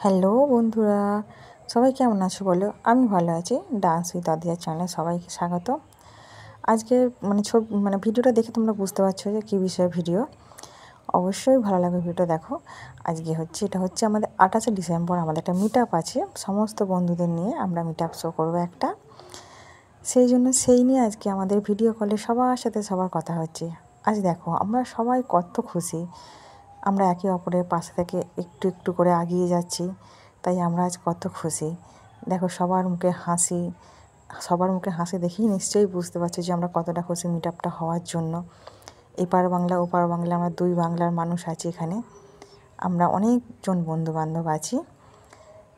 Hello বন্ধুরা, সবাই কেমন আছো বলো? আমি ভালো আছি। ডান্স উইথ আদিয়া চ্যানেলে সবাইকে স্বাগত। আজকে ভিডিওটা দেখে তোমরা বুঝতে পারছো যে কী বিষয়ে ভিডিও। অবশ্যই ভালো লাগবে ভিডিওটা দেখো। এটা হচ্ছে আমাদের 28শে ডিসেম্বর আমাদের একটা মিট আপ আছে, সমস্ত বন্ধুদের নিয়ে আমরা মিট আপ শো করবো একটা। সেই নিয়ে আজকে আমাদের ভিডিও কলে সবার সাথে সবার কথা হচ্ছে। আজ দেখো আমরা সবাই কত খুশি, আমরা একে অপরের পাশে থেকে একটু একটু করে এগিয়ে যাচ্ছি, তাই আমরা আজ কত খুশি। দেখো সবার মুখে হাসি দেখেই নিশ্চয়ই বুঝতে পারছি যে আমরা কতটা খুশি মিট আপটা হওয়ার জন্য। এপার বাংলা ওপার বাংলা আমরা দুই বাংলার মানুষ আছি এখানে, আমরা অনেকজন বন্ধুবান্ধব আছি,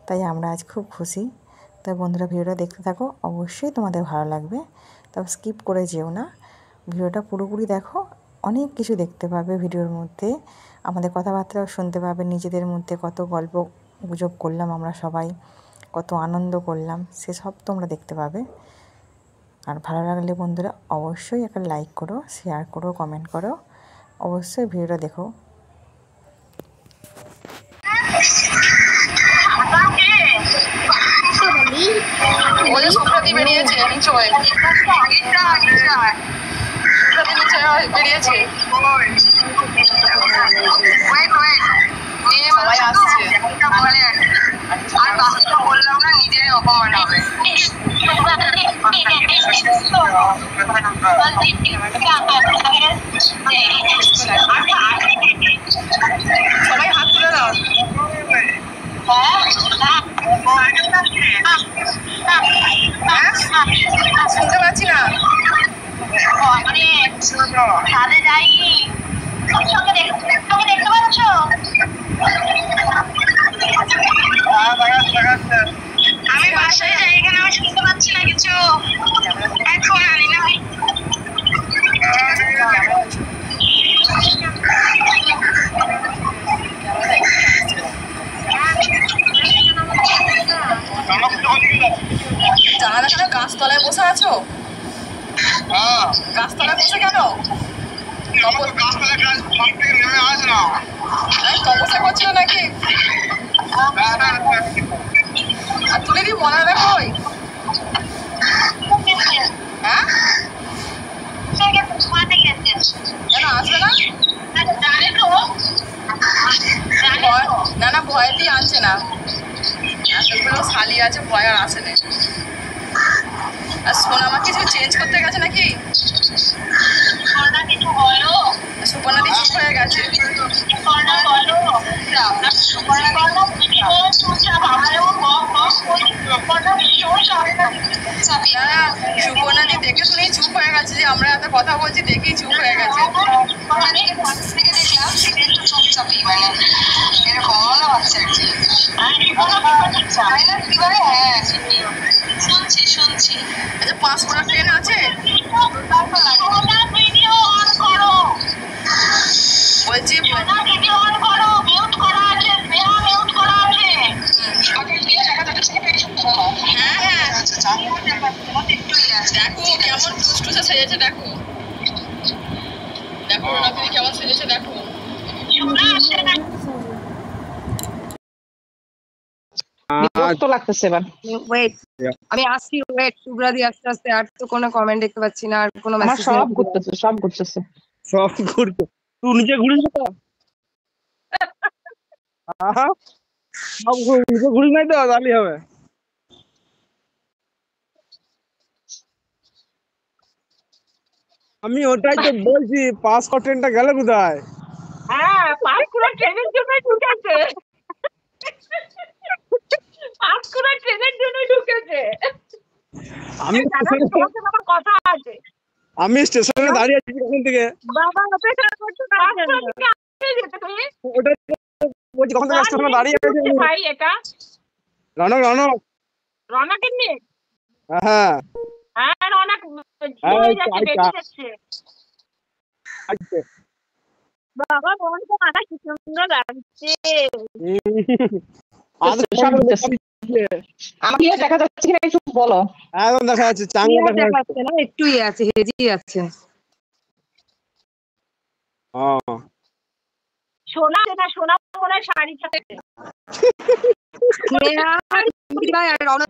তাই আমরা আজ খুব খুশি। তাই বন্ধুরা ভিডিওটা দেখতে থাকো, অবশ্যই তোমাদের ভালো লাগবে। তবে স্কিপ করে যেও না, ভিডিওটা পুরোপুরি দেখো। অনেক কিছু দেখতে পাবে ভিডিওর মধ্যে, আমাদের কথাবার্তাও শুনতে পাবে, নিজেদের মধ্যে কত গল্প গুজব করলাম আমরা সবাই, কত আনন্দ করলাম সেসব তোমরা দেখতে পাবে। আর ভালো লাগলে বন্ধুরা অবশ্যই একটা লাইক করো, শেয়ার করো, কমেন্ট করো, অবশ্যই ভিডিওটা দেখো। বললাম না, নিজের অপমান হবে। সবাই হাত তুলে দাও। শুনতে পাচ্ছি না। ছাদে যাইনি, দেখতে পাচ্ছ? আমি বাসায় যাই, এখানে আমি শুনতে পাচ্ছি না কিছু। এখন আনি না ভাই। জানালা গাছতলায় বসে আছো? গাছতলায় বসে কেন? তপস্যা করছিল নাকি? আর তুলে দি মনে রাখো। হ্যাঁ কেন আসবে না? না না, ভয় দিয়ে আনছে না, এতগুলো শালি আছে, ভয় আর আসে না। আর সোনামা কিছু চেঞ্জ করতে গেছে নাকি? সুপর্ণাদি চুপ হয়ে গেছে। সুপর্ণাদি দেখে শুনেই চুপ হয়ে গেছে, যে আমরা এত কথা বলছি দেখেই চুপ হয়ে গেছে। দেখলাম চুপচাপই, মানে এরকম মনে হচ্ছে আর কি। হ্যাঁ শুনছি। আচ্ছা 5 ট্রেন আছে? বলছি হ্যাঁ দেখো কেমন টুসটুসে সেজেছে, দেখো রুনাদিদি কেমন সেজেছে দেখো। বিরক্ত লাগতেছে এবার। ওয়েট, আমি আসছি। ওয়েট, শুভ্রাদি আস্তে আস্তে। আর তো কোনো কমেন্ট দেখতে পাচ্ছি না, আর কোনো আমার মেসেজ সব ঘুরতেছে সব ঘুরতে। তুই নিচে ঘুরিস তো? সব নিচে ঘুরিস নাই তো, তাহলেই হবে। আমি ওটাই তো বলছি, পাঁচশো ট্রেনটা গেল কোথায়? হ্যাঁ, পাঁশকুড়া ট্রেনের জন্য ঢুকেছে। পাঁশকুড়া ট্রেনের জন্য ঢুকেছে। আমি কথা আছে। আমি স্টেশনে দাঁড়িয়ে আছি কখন থেকে। বাবা অপেক্ষা করছো তার জন্য। ওটা বলছি কখন থেকে স্টেশনে দাঁড়িয়ে আছি ভাই। এটা রনকের নিয়ে। হ্যাঁ হ্যাঁ, রনক হয়ে যাচ্ছে, বেরিয়ে যাচ্ছে। বাবা মন তো মাথা কি সুন্দর লাগছে। আমাকে দেখা যাচ্ছে কিনা একটু বলো। একদম দেখা যাচ্ছে, চাঙ্গা দেখা যাচ্ছে না, একটু আছে, হেজি আছে। সোনা মনে হয় শাড়ির সাথে স্নেহা, দিদিভাই আর রওনা